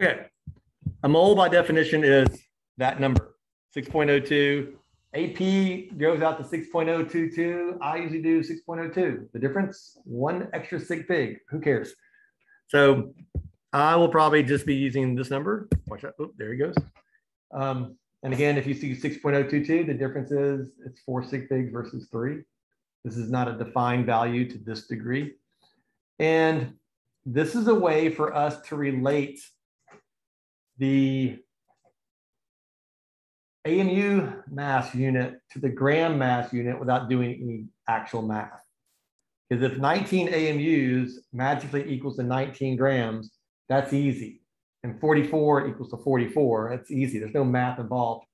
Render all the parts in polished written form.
Okay, a mole by definition is that number, 6.02. AP goes out to 6.022. I usually do 6.02. The difference, one extra sig fig. Who cares? So I will probably just be using this number. Watch out. Oh, there he goes. And again, if you see 6.022, the difference is it's 4 sig figs versus 3. This is not a defined value to this degree. And this is a way for us to relate the AMU mass unit to the gram mass unit without doing any actual math. Because if 19 AMUs magically equals to 19 grams, that's easy. And 44 equals to 44, that's easy. There's no math involved.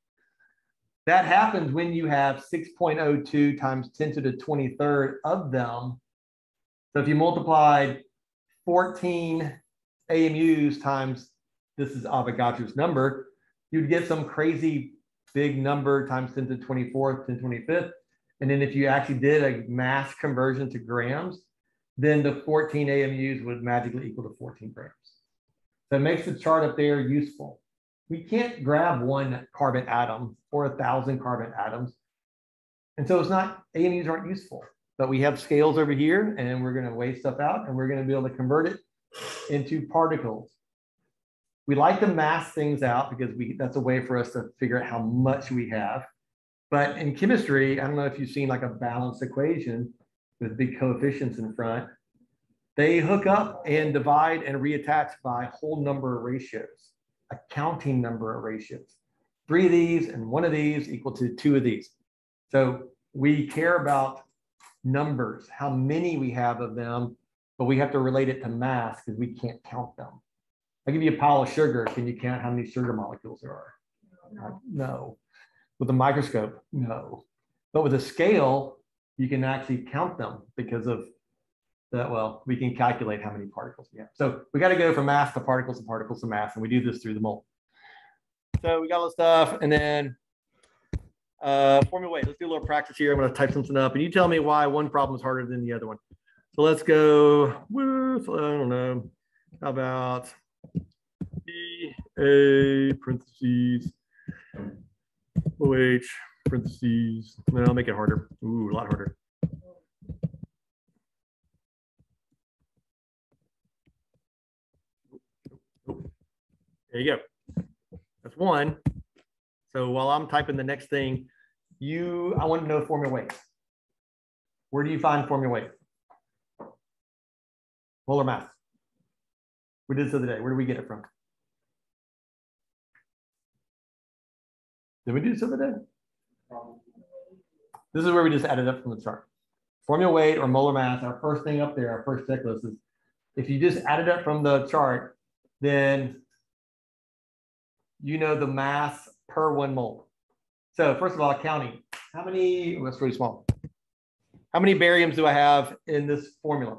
That happens when you have 6.02 times 10 to the 23rd of them. So if you multiplied 14 AMUs times, this is Avogadro's number, you'd get some crazy big number times 10 to the 24th, 10 to the 25th. And then if you actually did a mass conversion to grams, then the 14 AMUs would magically equal to 14 grams. So it makes the chart up there useful. We can't grab one carbon atom or 1,000 carbon atoms. And so it's not, AMUs aren't useful, but we have scales over here and we're going to weigh stuff out and we're going to be able to convert it into particles. We like to mass things out because that's a way for us to figure out how much we have. But in chemistry, I don't know if you've seen like a balanced equation with big coefficients in front. They hook up and divide and reattach by whole number of ratios, a counting number of ratios. 3 of these and 1 of these equal to 2 of these. So we care about numbers, how many we have of them, but we have to relate it to mass because we can't count them. I give you a pile of sugar. Can you count how many sugar molecules there are? No. With a microscope, no. But with a scale, you can actually count them because of that. Well, we can calculate how many particles we have. So we got to go from mass to particles to mass, and we do this through the mole. So we got all the stuff, and then formula weight. Let's do a little practice here. I'm going to type something up, and you tell me why one problem is harder than the other one. So let's go with, I don't know, how about A parentheses OH parentheses. No, I'll make it harder. Ooh, a lot harder. There you go. That's one. So while I'm typing the next thing, I want to know formula weight. Where do you find formula weight? Molar mass. We did this the other day. Where do we get it from? Did we do this the other day? This is where we just added up from the chart. Formula weight or molar mass, our first thing up there, our first checklist is if you just add it up from the chart, then you know the mass per 1 mole. So first of all, counting. How many, that's really small. How many bariums do I have in this formula?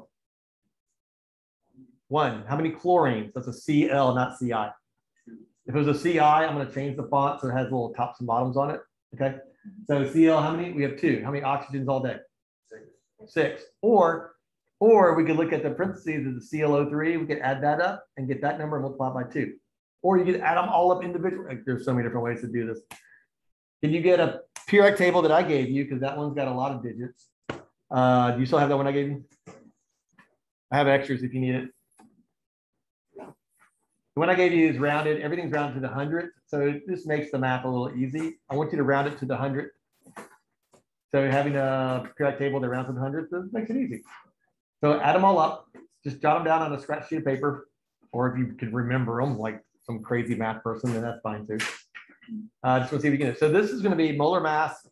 1. How many chlorines? That's a Cl, not Ci. If it was a Ci, I'm going to change the font so it has little tops and bottoms on it. Okay. So Cl, how many? We have 2. How many oxygens all day? 6. Or we could look at the parentheses of the ClO3. We could add that up and get that number and multiply by 2. Or you could add them all up individually. Like, there's so many different ways to do this. Can you get a periodic table that I gave you? Because that one's got a lot of digits. Do you still have that one I gave you? I have extras if you need it. The one I gave you is rounded. Everything's rounded to the 100th. So this makes the math a little easy. I want you to round it to the 100th. So having a periodic table that rounds to the 100th makes it easy. So add them all up. Just jot them down on a scratch sheet of paper. Or if you can remember them like some crazy math person, then that's fine too. Just want to see if we can. So this is going to be molar mass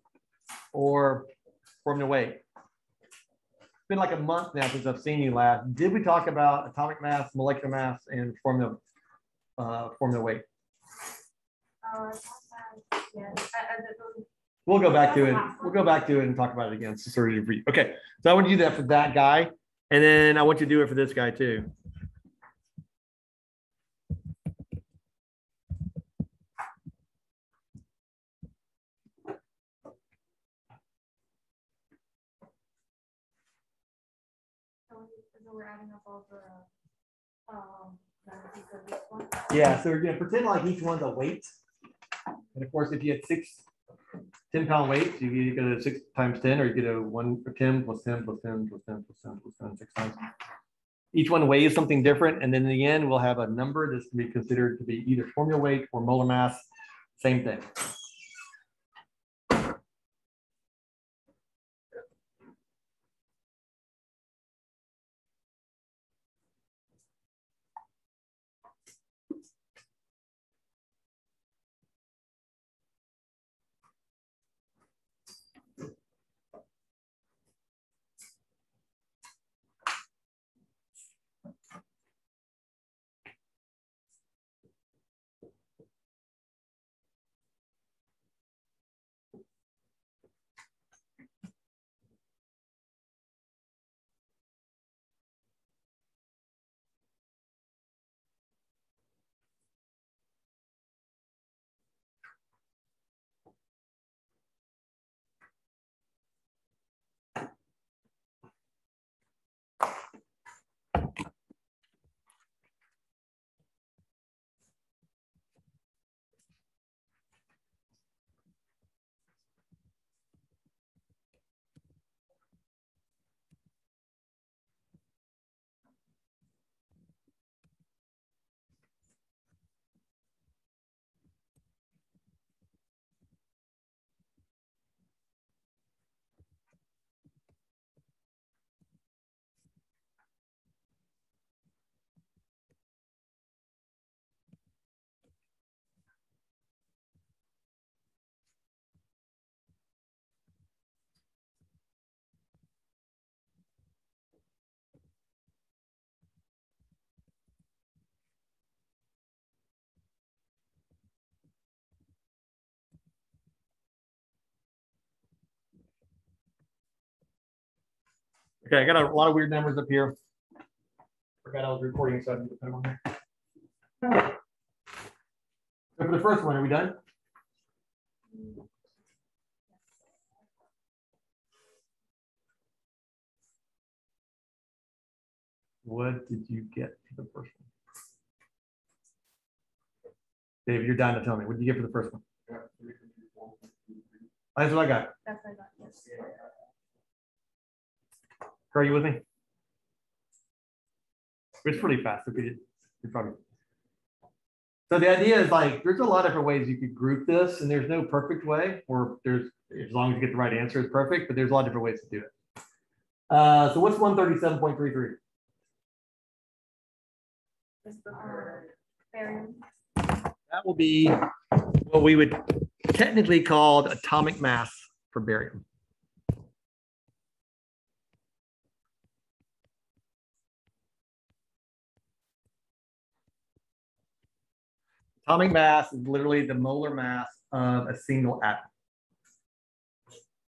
or formula weight. It's been like a month now since I've seen you last. Did we talk about atomic mass, molecular mass, and formula weight? We'll go back to it. We'll go back to it and talk about it again. So okay. So I want to do that for that guy, and then I want you to do it for this guy too. We're adding up all the Yeah, so we're going to pretend like each one's a weight. And of course, if you had 6 10-pound weights, you either go to 6 times 10 or you get a 1 or 10 plus 10 plus 10 plus 10 plus 10 plus 10 6 times. Each one weighs something different. And then in the end, we'll have a number that's going to be considered to be either formula weight or molar mass. Same thing. Okay, I got a lot of weird numbers up here. Forgot I was recording, so I need to put them on there. So for the first one, are we done? What did you get for the first one? Dave, you're down to tell me. What did you get for the first one? That's what I got. That's what I got, yes. Are you with me? It's pretty fast. You probably. So the idea is like, there's a lot of different ways you could group this, and there's no perfect way, or there's, as long as you get the right answer, it's perfect, but there's a lot of different ways to do it. So what's 137.33? That will be what we would technically call atomic mass for barium. Atomic mass is literally the molar mass of a single atom,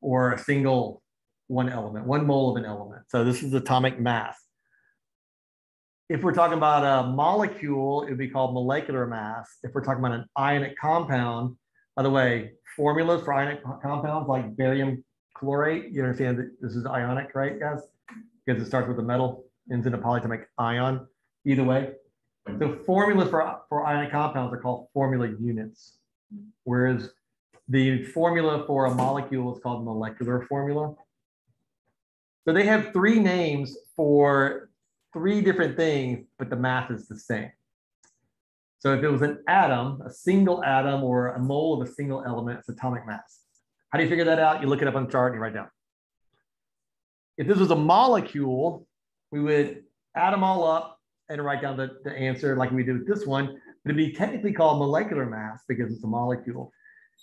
or a single one element, 1 mole of an element. So this is atomic mass. If we're talking about a molecule, it would be called molecular mass. If we're talking about an ionic compound, by the way, formulas for ionic compounds like barium chlorate, you understand that this is ionic, right, guys? Because it starts with a metal, ends in a polyatomic ion, either way. So formulas for ionic compounds are called formula units, whereas the formula for a molecule is called molecular formula. So they have 3 names for 3 different things, but the math is the same. So if it was an atom, a single atom, or a mole of a single element, it's atomic mass. How do you figure that out? You look it up on the chart and you write down. If this was a molecule, we would add them all up and write down the answer like we did with this one, but it'd be technically called molecular mass because it's a molecule.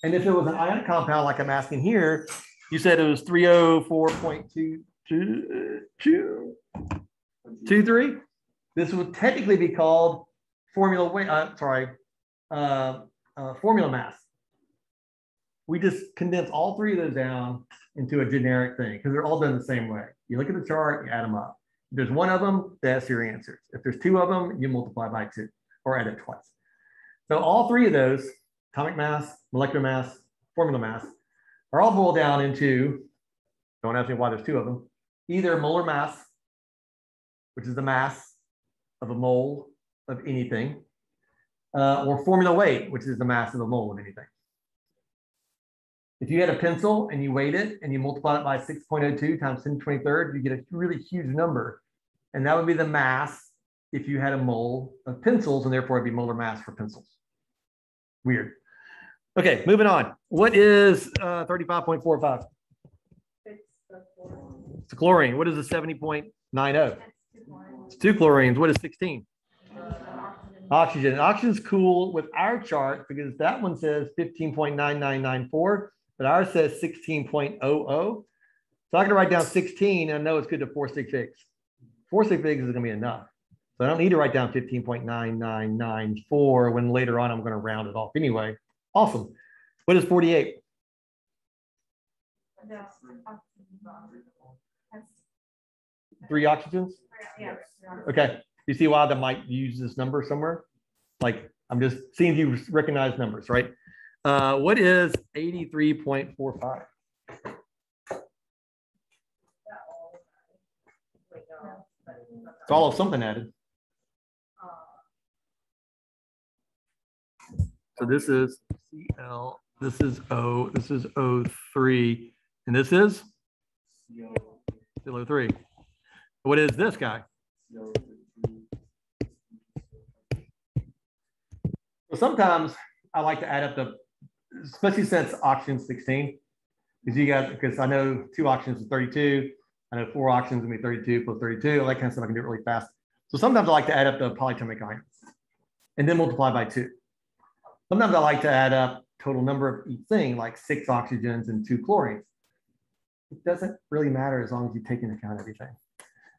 And if it was an ionic compound, like I'm asking here, you said it was 304.223. This would technically be called formula mass. We just condense all 3 of those down into a generic thing because they're all done the same way. You look at the chart, you add them up. If there's 1 of them, that's your answers. If there's 2 of them, you multiply by 2 or add it twice. So all 3 of those, atomic mass, molecular mass, formula mass, are all boiled down into, don't ask me why there's 2 of them, either molar mass, which is the mass of a mole of anything, or formula weight, which is the mass of a mole of anything. If you had a pencil and you weighed it and you multiply it by 6.02 times 10 to the 23rd, you get a really huge number. And that would be the mass if you had a mole of pencils, and therefore it'd be molar mass for pencils. Weird. Okay, moving on. What is 35.45? It's the chlorine. What is the 70.90? It's 2 chlorines. What is 16? Oxygen. Oxygen's cool with our chart because that one says 15.9994, but ours says 16.00. So I can write down 16 and I know it's good to 4 sig figs. 4 sig figs is going to be enough. So I don't need to write down 15.9994 when later on I'm going to round it off anyway. Awesome. What is 48? 3 oxygens? Okay. You see why they might use this number somewhere? Like, I'm just seeing if you recognize numbers, right? What is 83.45? It's all of something added. So this is Cl, this is O, this is O3, and this is CO3. What is this guy? So sometimes I like to add up the, especially since oxygen's 16, because I know 2 oxygens is 32. I know 4 oxygens will be 32 plus 32, all that kind of stuff. I can do it really fast. So sometimes I like to add up the polyatomic ions and then multiply by 2. Sometimes I like to add up total number of each thing, like 6 oxygens and 2 chlorines. It doesn't really matter as long as you take into account everything.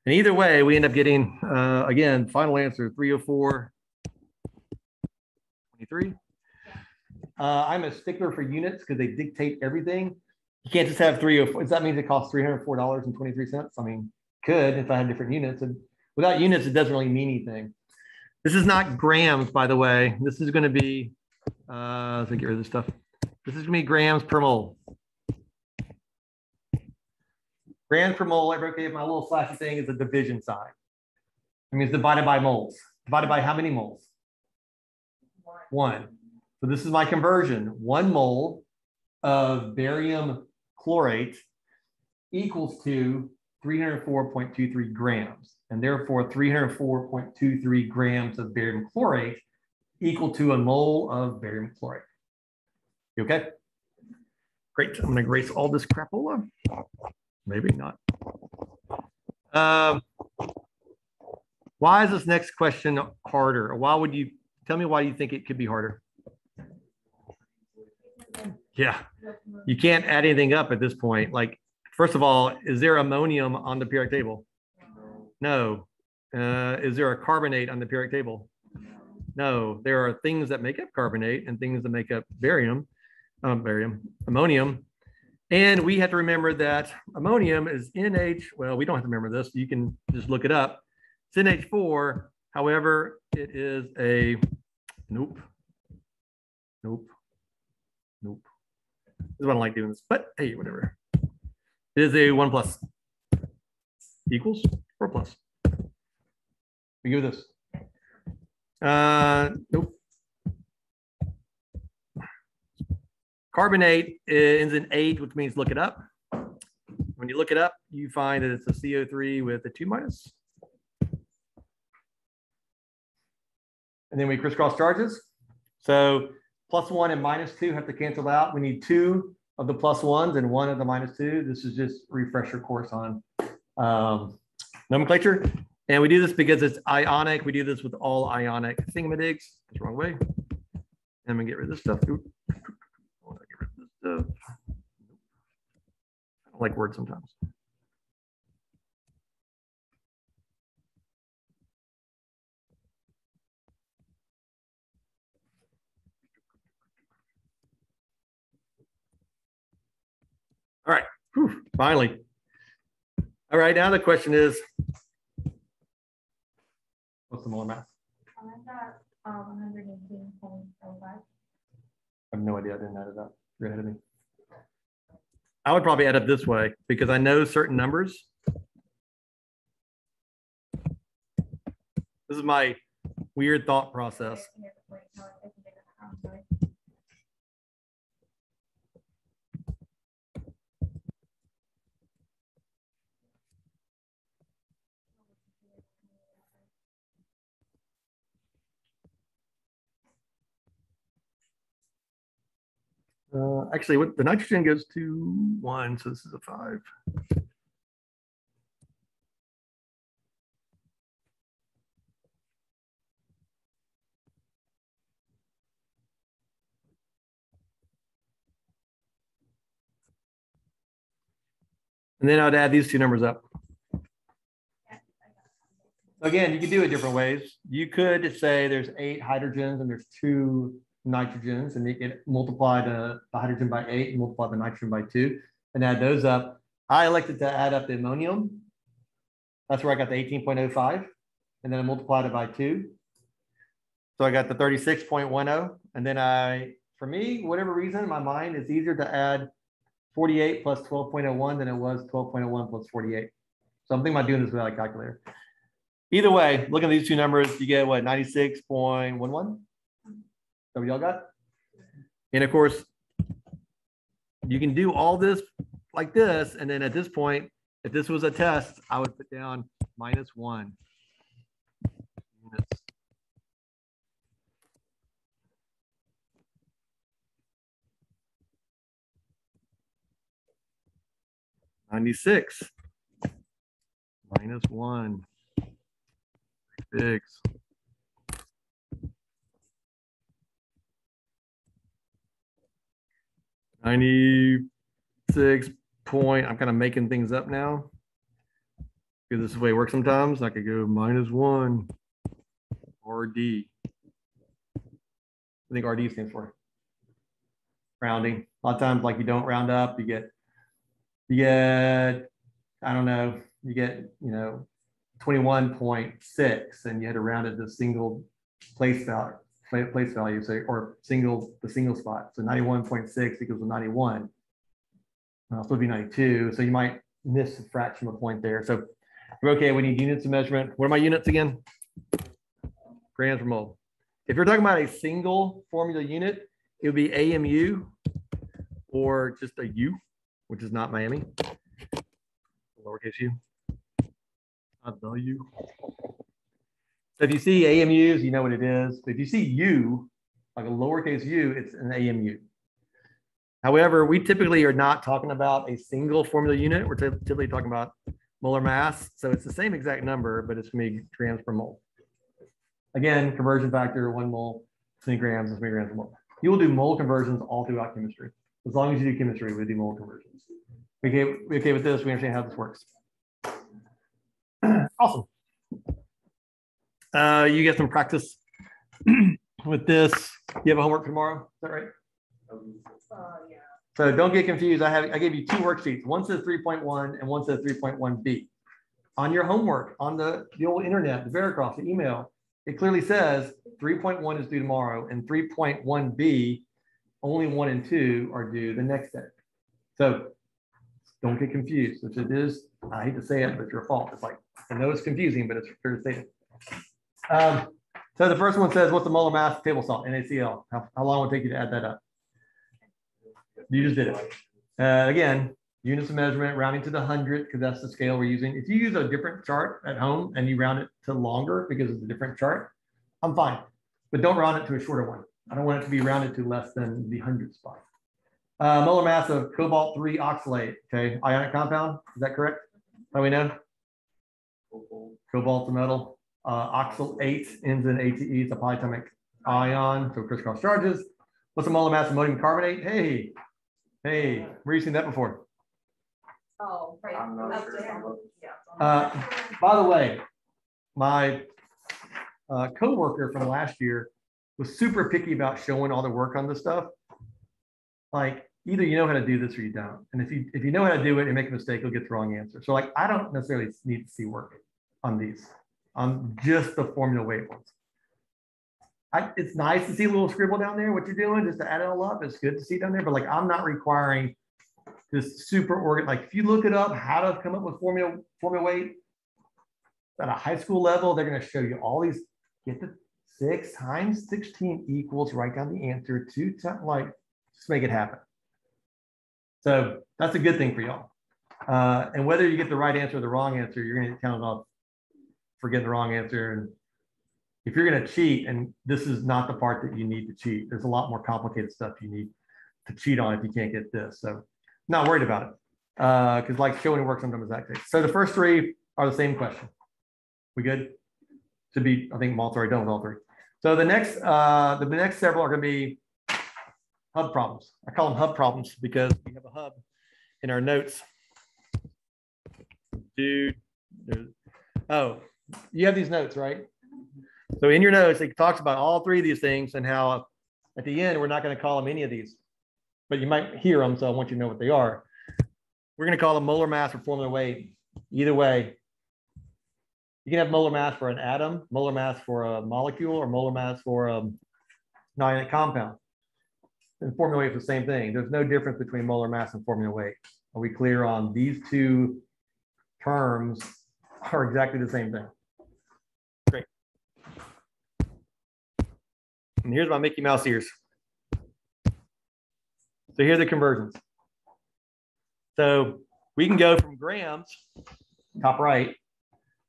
And either way, we end up getting, again, final answer, 304.23. I'm a stickler for units because they dictate everything. You can't just have 304. Does that mean it costs $304.23? I mean, could if I had different units. And without units, it doesn't really mean anything. This is not grams, by the way. This is going to be, let's get rid of this stuff. This is going to be grams per mole. Grams per mole, okay, my little slashy thing is a division sign. It means divided by moles. Divided by how many moles? 1. So this is my conversion. 1 mole of barium chlorate equals to 304.23 grams. And therefore 304.23 grams of barium chlorate equal to a mole of barium chlorate. You okay? Great. I'm going to erase all this crapola. Maybe not. Why is this next question harder? Or why would you tell me why you think it could be harder? Yeah, you can't add anything up at this point. Like, first of all, is there ammonium on the periodic table? No. Is there a carbonate on the periodic table? No. There are things that make up carbonate and things that make up ammonium. And we have to remember that ammonium is NH. Well, we don't have to remember this. You can just look it up. It's NH4. However, it is a nope. This is why I don't like doing this, but hey, whatever. It is a 1 plus equals 4 plus. We give this. Nope. Carbonate ends in 8, which means look it up. When you look it up, you find that it's a CO3 with a 2 minus. And then we crisscross charges. So +1 and -2 have to cancel out. We need 2 of the +1s and 1 of the -2. This is just a refresher course on nomenclature. And we do this because it's ionic. We do this with all ionic thingamadigs. That's the wrong way. And we get rid of this stuff. Oops. Get rid of this stuff. I don't like words sometimes. All right, whew, finally. All right, now the question is, what's the molar mass? I got 118.05. I have no idea. I didn't add it up. You're ahead of me. I would probably add up this way because I know certain numbers. This This is my weird thought process. Actually, what the nitrogen goes to 1, so this is a 5. And then I'd add these two numbers up. Again, you can do it different ways. You could say there's 8 hydrogens and there's 2 nitrogens, and you can multiply the hydrogen by 8 and multiply the nitrogen by 2 and add those up. I elected to add up the ammonium. That's where I got the 18.05, and then I multiplied it by 2. So I got the 36.10. And then for me, whatever reason, in my mind, it's easier to add 48 plus 12.01 than it was 12.01 plus 48. So I'm thinking about doing this without a calculator. Either way, looking at these two numbers, you get what, 96.11? So what y'all got? And of course, you can do all this like this. And then at this point, if this was a test, I would put down -1 units. -96 -1 6. I'm kind of making things up now because this is the way it works sometimes. I could go -1 RD. I think RD stands for rounding. A lot of times, like, you don't round up, you get I don't know, you get 21.6, and you had to round it to single place value, say, or the single spot. So 91.6 equals to 91. It's supposed to be 92, so you might miss a fraction of a point there. So we're okay. We need units of measurement. What are my units again? Grams per mole. If you're talking about a single formula unit, it would be AMU or just a U, which is not Miami. Lowercase u. Not the U. So if you see AMUs, you know what it is. If you see U, like a lowercase u, it's an AMU. However, we typically are not talking about a single formula unit. We're typically talking about molar mass. So it's the same exact number, but it's going to be grams per mole. Again, conversion factor, 1 mole, 20 grams is 20 grams per mole. You will do mole conversions all throughout chemistry. As long as you do chemistry, we do mole conversions. We okay with this? We understand how this works. Awesome. You get some practice with this. You have a homework tomorrow, is that right? Yeah. So don't get confused. I gave you 2 worksheets. One says 3.1 and one says 3.1b. On your homework, on the old internet, the Veracross, the email, it clearly says 3.1 is due tomorrow, and 3.1b, only 1 and 2 are due the next day. So don't get confused. If it is, I hate to say it, but it's your fault. It's like, I know it's confusing, but it's fair to say it. So the first one says, what's the molar mass of table salt, NaCl? How long would it take you to add that up? You just did it. Again, units of measurement, rounding to the 100, because that's the scale we're using. If you use a different chart at home and you round it to longer because it's a different chart, I'm fine. But don't round it to a shorter one. I don't want it to be rounded to less than the 100 spot. Molar mass of cobalt-3 oxalate, okay, ionic compound, is that correct? How do we know? Cobalt's a metal. Oxalate ends in ATE, it's a polyatomic ion, so crisscross charges. What's the molar mass of ammonium carbonate? Hey, where have you seen that before? Oh, right. By the way, my co-worker from last year was super picky about showing all the work on this stuff. Like, either you know how to do this or you don't. And if you know how to do it and make a mistake, you'll get the wrong answer. So, like, I don't necessarily need to see work on these, on just the formula weight ones. It's nice to see a little scribble down there, what you're doing, just to add it all up. It's good to see down there, but like, I'm not requiring this super organ. Like, if you look it up, how to come up with formula weight, at a high school level, they're going to show you all these, get the 6 times 16 equals, write down the answer, 2 times, like, just make it happen. So that's a good thing for y'all. And whether you get the right answer or the wrong answer, you're going to get counted off for getting the wrong answer. And if you're going to cheat, and this is not the part that you need to cheat, there's a lot more complicated stuff you need to cheat on if you can't get this. So not worried about it. Because like showing it works sometimes that case. So the first 3 are the same question. We good? Should be, I think Malt's already done with all 3. So the next several are going to be hub problems. I call them hub problems because we have a hub in our notes. Dude, oh, you have these notes, right? So in your notes, it talks about all 3 of these things and how at the end, we're not going to call them any of these, but you might hear them. So I want you to know what they are. We're going to call them molar mass or formula weight. Either way, you can have molar mass for an atom, molar mass for a molecule, or molar mass for a non-ionic compound. And formula weight is the same thing. There's no difference between molar mass and formula weight. Are we clear on these 2 terms are exactly the same thing? Great. And here's my Mickey Mouse ears. So here are the conversions. So we can go from grams, top right,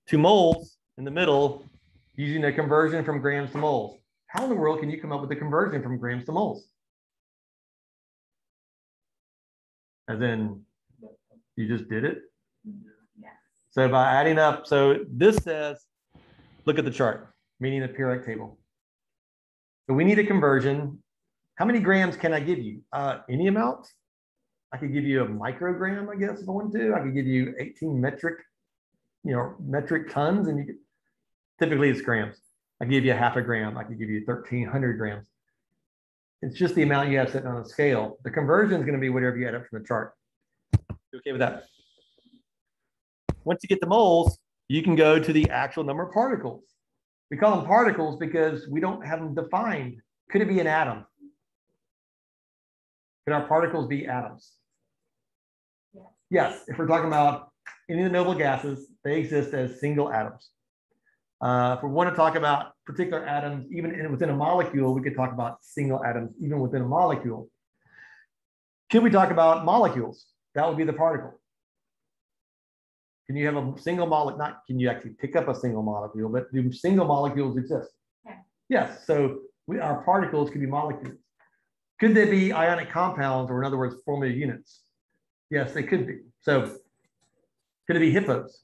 to moles in the middle using a conversion from grams to moles. How in the world can you come up with a conversion from grams to moles? As in, you just did it? Yeah. So by adding up, so this says, look at the chart, meaning the periodic table. So we need a conversion. How many grams can I give you? Any amount? I could give you a microgram, I guess, if I want to. I could give you 18 metric tons, and you could, typically it's grams. I give you a half a gram. I could give you 1,300 grams. It's just the amount you have sitting on a scale. The conversion is going to be whatever you add up from the chart. You okay with that? Once you get the moles, you can go to the actual number of particles. We call them particles because we don't have them defined. Could it be an atom? Could our particles be atoms? Yes. Yes, if we're talking about any of the noble gases, they exist as single atoms. If we want to talk about particular atoms, even within a molecule, we could talk about single atoms, even within a molecule. Could we talk about molecules? That would be the particle. Can you have a single molecule? Not can you actually pick up a single molecule, but do single molecules exist? Yeah. Yes, so our particles could be molecules. Could they be ionic compounds, or in other words, formula units? Yes, they could be. So could it be hippos?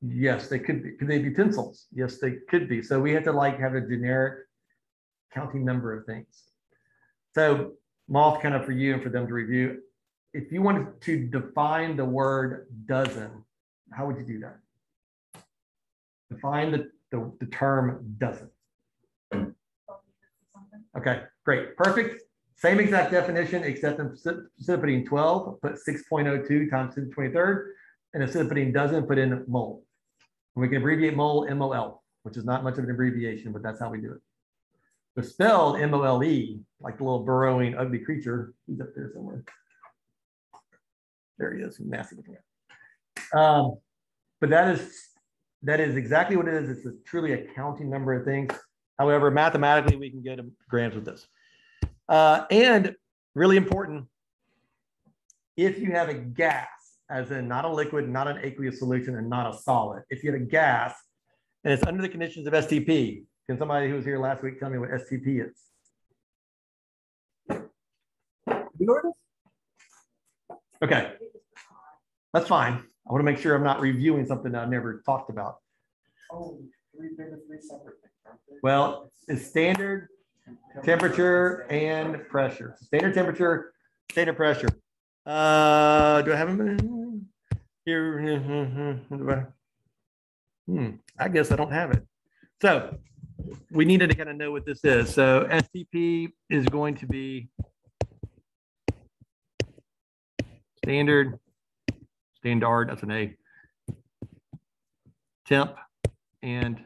Yes, they could be. Could they be pencils? Yes, they could be. So we have to like have a generic counting number of things. So Moth, kind of for you and for them to review, if you wanted to define the word dozen, how would you do that? Define the term dozen. Okay, great, perfect. Same exact definition, except instead of putting 12, put 6.02 times 10 to the 23rd, and instead of putting dozen, put in mole. And we can abbreviate mole MOL, which is not much of an abbreviation, but that's how we do it. But spelled MOLE, like the little burrowing, ugly creature. He's up there somewhere. There he is, massive. But that is exactly what it is. It's truly a counting number of things. However, mathematically, we can get to grams with this. And really important, if you have a gas, as in not a liquid, not an aqueous solution, and not a solid, if you have a gas and it's under the conditions of STP, can somebody who was here last week tell me what STP is? You know what it is? Okay, that's fine. I want to make sure I'm not reviewing something that I've never talked about. Oh, three separate things. Well, it's standard temperature and pressure. Standard temperature, standard pressure. Do I have them here? I guess I don't have it. So we needed to kind of know what this is. So STP is going to be standard, that's an A, temp, and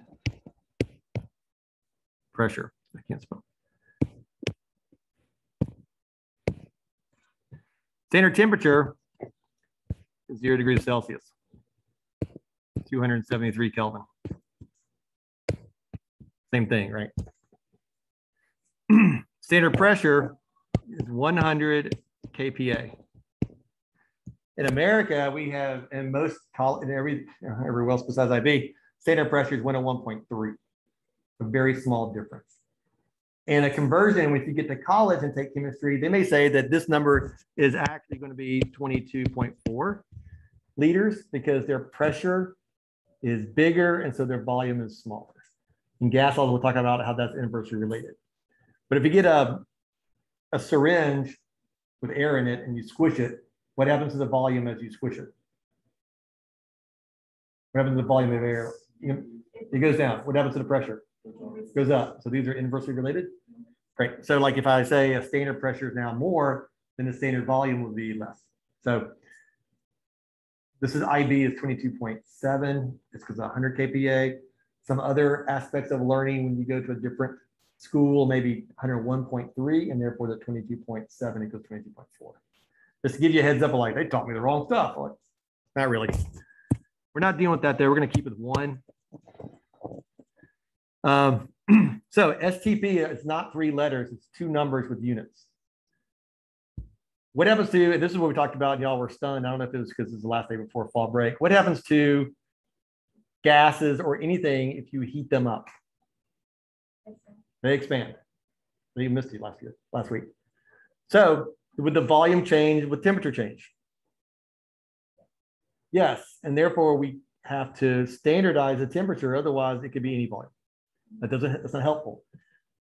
pressure. I can't spell. Standard temperature is 0 degrees Celsius, 273 Kelvin. Same thing, right? Standard pressure is 100 kPa. In America, we have, in most college, in everywhere else besides IB, standard pressure is 101.3, a very small difference. And a conversion, if you get to college and take chemistry, they may say that this number is actually going to be 22.4 liters because their pressure is bigger and so their volume is smaller. In gas laws, we'll talk about how that's inversely related. But if you get a syringe with air in it and you squish it, what happens to the volume as you squish it? What happens to the volume of air? It goes down. What happens to the pressure? It goes up. So these are inversely related. Great. So like if I say a standard pressure is now more, then the standard volume will be less. So this is IB is 22.7. It's because of 100 kPa. Some other aspects of learning when you go to a different school, maybe 101.3, and therefore the 22.7 equals 22.4. Just to give you a heads up, like they taught me the wrong stuff. Like, not really. We're not dealing with that there. We're going to keep it one. So STP is not 3 letters. It's 2 numbers with units. What happens to, and this is what we talked about, and y'all were stunned. I don't know if it was because it's the last day before fall break. What happens to gases or anything if you heat them up? They expand. You missed it last week. So would the volume change with temperature change? Yes, and therefore we have to standardize the temperature. Otherwise, it could be any volume. That's not helpful.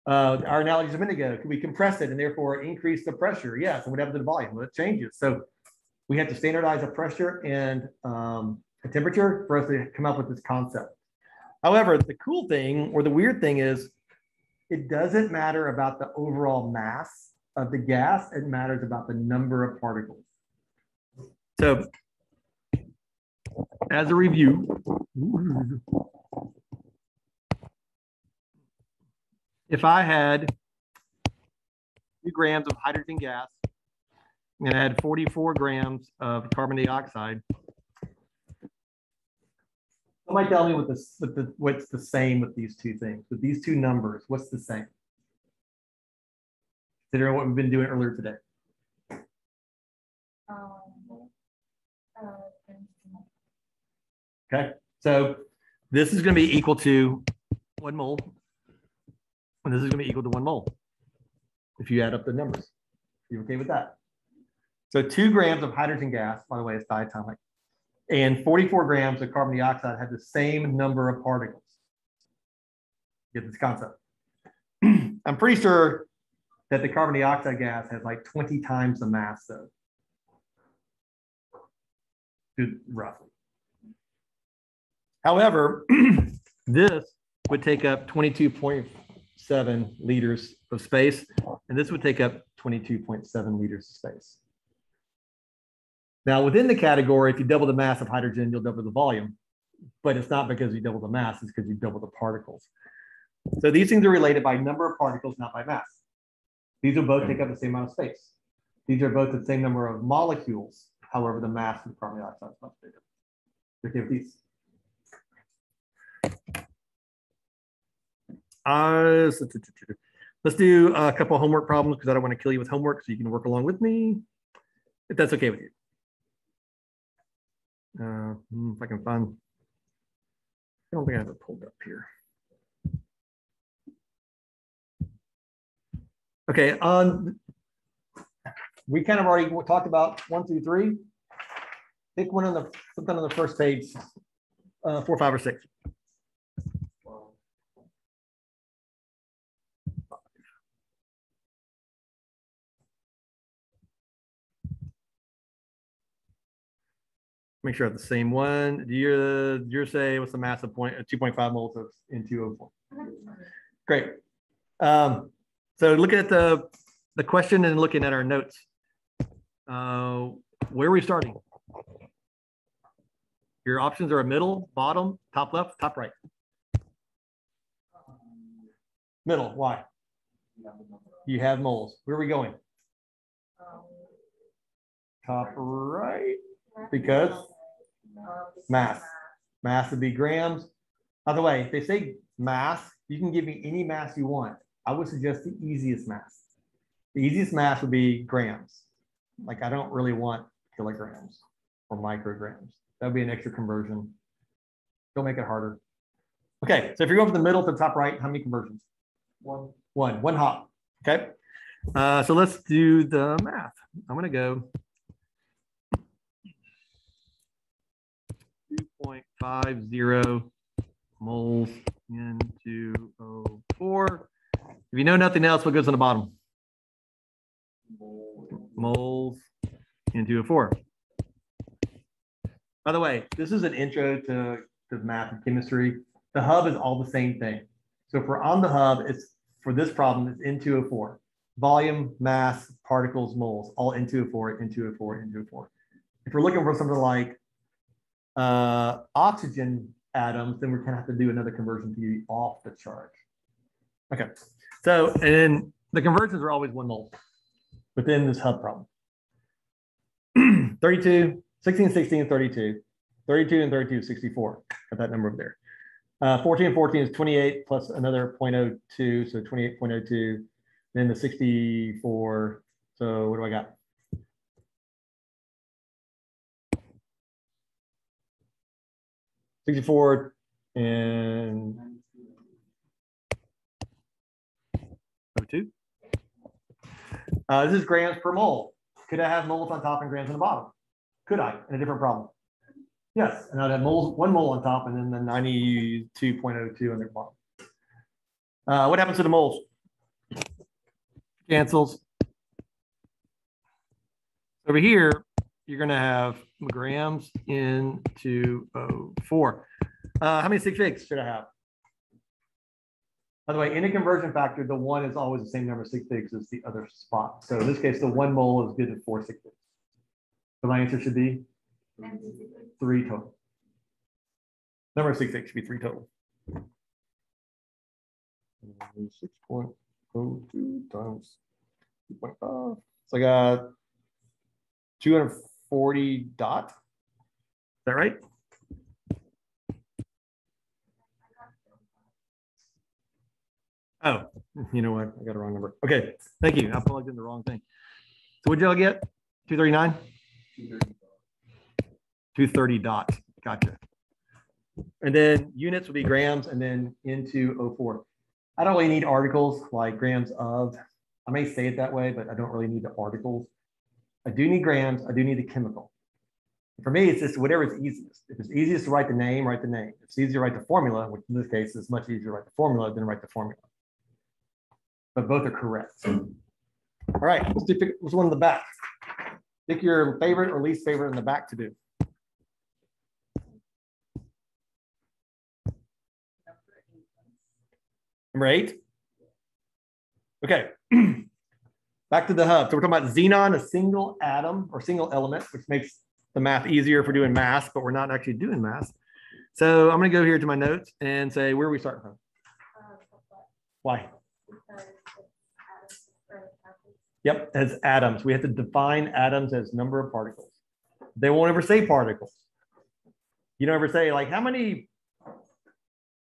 Our analogy a minute ago, could we compress it and therefore increase the pressure? Yes, and what happens to the volume? Well, it changes. So we have to standardize a pressure and a temperature for us to come up with this concept. However, the cool thing or the weird thing is it doesn't matter about the overall mass of the gas. It matters about the number of particles. So as a review, if I had 2 grams of hydrogen gas and I had 44 grams of carbon dioxide, somebody tell me what's the same with these 2 things, with these 2 numbers, what's the same? Considering what we've been doing earlier today. Okay, so this is going to be equal to 1 mole. And this is going to be equal to 1 mole if you add up the numbers. You okay with that? So 2 grams of hydrogen gas, by the way, it's diatomic, and 44 grams of carbon dioxide have the same number of particles. Get this concept. I'm pretty sure that the carbon dioxide gas has like 20 times the mass, though. Roughly. However, this would take up 22.7 liters of space, and this would take up 22.7 liters of space. Now, within the category, if you double the mass of hydrogen, you'll double the volume, but it's not because you double the mass, it's because you double the particles. So these things are related by number of particles, not by mass. These will both take up the same amount of space. These are both the same number of molecules. However, the mass of the carbon dioxide is much bigger. Okay with these? Let's do a couple of homework problems because I don't want to kill you with homework, so you can work along with me, if that's okay with you. If I can find, I don't think I have it pulled up here. Okay, we kind of already talked about 1 through 3. Pick one on something on the first page, 4, 5, or 6. Make sure I have the same one. Do you say what's the mass of 2.5 moles of N2O4? Great. So looking at the question and looking at our notes, where are we starting? Your options are a middle, bottom, top left, top right. Middle, why? You have moles. Where are we going? Top right, because mass. Mass would be grams. By the way, if they say mass, you can give me any mass you want. I would suggest the easiest mass. The easiest mass would be grams. Like I don't really want kilograms or micrograms. That would be an extra conversion. Don't make it harder. Okay, so if you go from the middle to the top right, how many conversions? One hop. Okay. So let's do the math. I'm going to go 2.50 moles N2O4. If you know nothing else, what goes on the bottom? Moles N2O4. By the way, this is an intro to math and chemistry. The hub is all the same thing. So if we're on the hub, it's for this problem, it's N2O4. Volume, mass, particles, moles, all N2O4, N2O4, N2O4. If we're looking for something like oxygen atoms, then we're going to have to do another conversion to be off the charge. Okay, so and then the conversions are always 1 mole within this hub problem. 32, 16, 16, 32. 32 and 32 is 64. Got that number over there. 14 and 14 is 28 plus another 0.02, so 28.02. Then the 64. So what do I got? $64 and 02. This is grams per mole. Could I have moles on top and grams on the bottom? Could I in a different problem? Yes, and I'd have moles, 1 mole on top and then the 92.02 on the bottom. What happens to the moles? Cancels. Over here, you're going to have grams into O4. How many sig figs should I have? By the way, in a conversion factor, the 1 is always the same number of sig figs as the other spot. So in this case, the 1 mole is good at 4 sig figs. So my answer should be 3 total. Number of sig figs should be 3 total. 6.02 times 2.5. So I got 240 dot. Is that right? Oh, you know what? I got a wrong number. Okay, thank you. I plugged in the wrong thing. So what'd y'all get? 239? 230 dot. Gotcha. And then units will be grams and then into O4. I don't really need articles like grams of. I may say it that way, but I don't really need the articles. I do need grams. I do need the chemical. For me, it's just whatever is easiest. If it's easiest to write the name, write the name. If it's easier to write the formula, which in this case is much easier to write the formula than write the formula. But both are correct. All right, let's do which one in the back. Pick your favorite or least favorite in the back to do. Number 8. Okay, back to the hub. So we're talking about xenon, a single atom or single element, which makes the math easier for doing mass, but we're not actually doing mass. So I'm going to go here to my notes and say, where are we starting from? Why? Yep, as atoms. We have to define atoms as number of particles. They won't ever say particles. You don't ever say, like, how many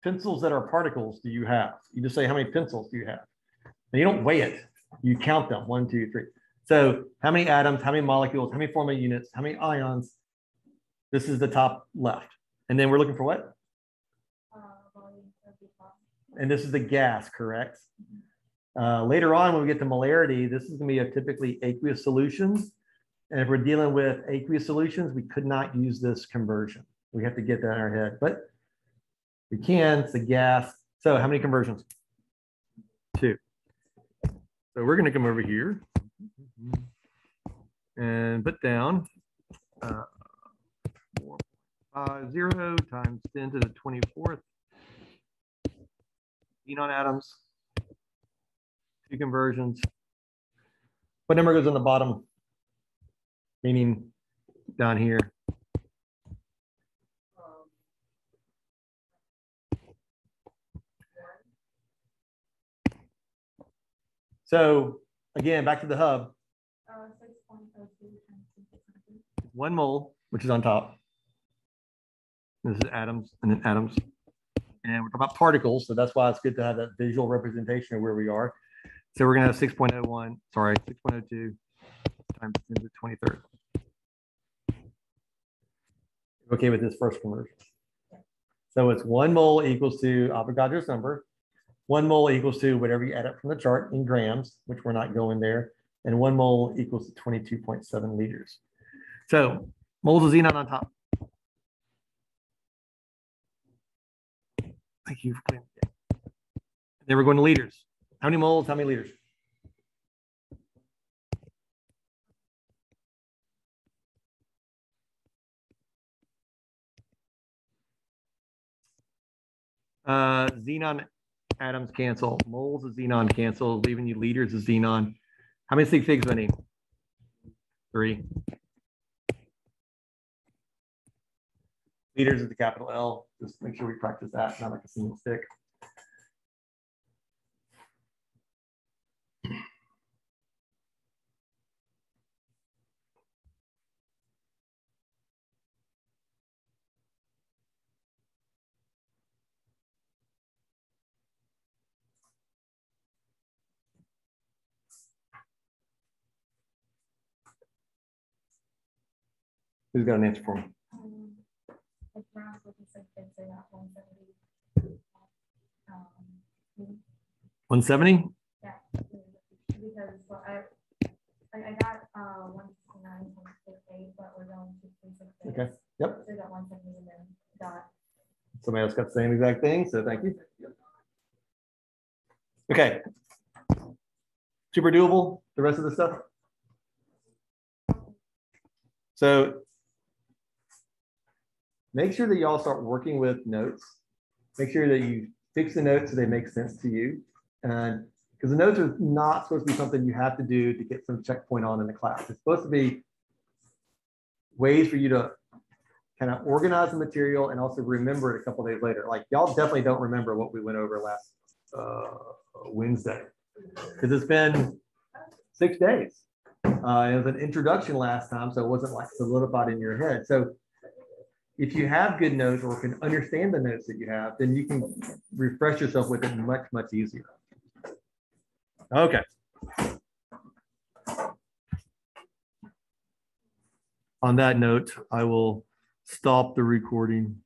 pencils that are particles do you have? You just say, how many pencils do you have? And you don't weigh it. You count them, 1, 2, 3. So how many atoms, how many molecules, how many formula units, how many ions? This is the top left. And then we're looking for what? And this is the gas, correct? Later on, when we get to molarity, this is going to be a typically aqueous solutions. And if we're dealing with aqueous solutions, we could not use this conversion. We have to get that in our head, but we can. It's the gas. So how many conversions? 2. So we're going to come over here and put down 4.50 times 10 to the 24th. Xenon atoms. 2 conversions. What number goes on the bottom? Meaning down here. So again, back to the hub. 1 mole, which is on top. This is atoms and then atoms. And we're talking about particles, so that's why it's good to have that visual representation of where we are. So we're going to have 6.01, sorry, 6.02 times 10 to the 23rd. Okay with this first conversion. So it's 1 mole equals to Avogadro's number. 1 mole equals to whatever you add up from the chart in grams, which we're not going there. And 1 mole equals to 22.7 liters. So moles of xenon on top. Thank you for cleaning it. Then we're going to liters. How many moles? How many liters? Xenon atoms cancel. Moles of xenon cancel, leaving you liters of xenon. How many sig figs do I need? 3. Liters is the capital L. Just make sure we practice that, not like a single stick. Who's got an answer for me? Like round with the sig figs, I got 170. 170? Yeah, because so I got 169.68, but we're going to 368. Okay. Yep. So I got 170 and then got. Somebody else got the same exact thing, so thank you. Okay. Super doable, the rest of the stuff? So make sure that y'all start working with notes. Make sure that you fix the notes so they make sense to you. And because the notes are not supposed to be something you have to do to get some checkpoint on in the class. It's supposed to be ways for you to kind of organize the material and also remember it a couple of days later. Like y'all definitely don't remember what we went over last Wednesday because it's been 6 days. It was an introduction last time, so it wasn't like solidified in your head. So if you have good notes or can understand the notes that you have, then you can refresh yourself with it much, much easier. Okay. On that note, I will stop the recording.